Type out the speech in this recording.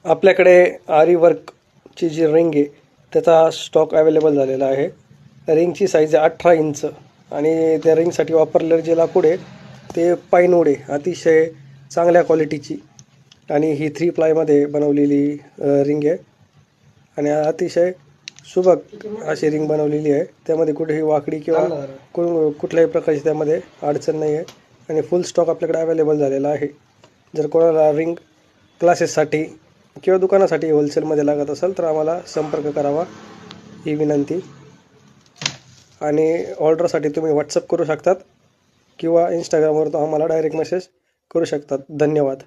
आपल्याकडे आरी वर्कची जी रिंग आहे त्याचा स्टॉक अवेलेबल झालेला आहे। रिंगची साईज आहे 18 इंच आणि त्या रिंगसाठी वापरलेलं जे लाकूड आहे ते पाईन वूड आहे, अतिशय चांगल्या क्वालिटीची। आणि ही 3 प्लायमध्ये बनवलेली रिंग आहे आणि अतिशय सुबक अशी रिंग बनवलेली आहे। त्यामध्ये कुठेही वाकडी किंवा कुठल्याही प्रकारची त्यामध्ये अडचण नाही आहे आणि फुल स्टॉक आपल्याकडे अवेलेबल झालेला आहे। जर कोणाला रिंग क्लासेससाठी किंवा दुकानासाठी होलसेलमध्ये लागत असेल तर आम्हाला संपर्क करावा ही विनंती। आणि ऑर्डरसाठी तुम्ही व्हॉट्सअप करू शकतात किंवा इंस्टाग्रामवर आम्हाला डायरेक्ट मेसेज करू शकतात। धन्यवाद।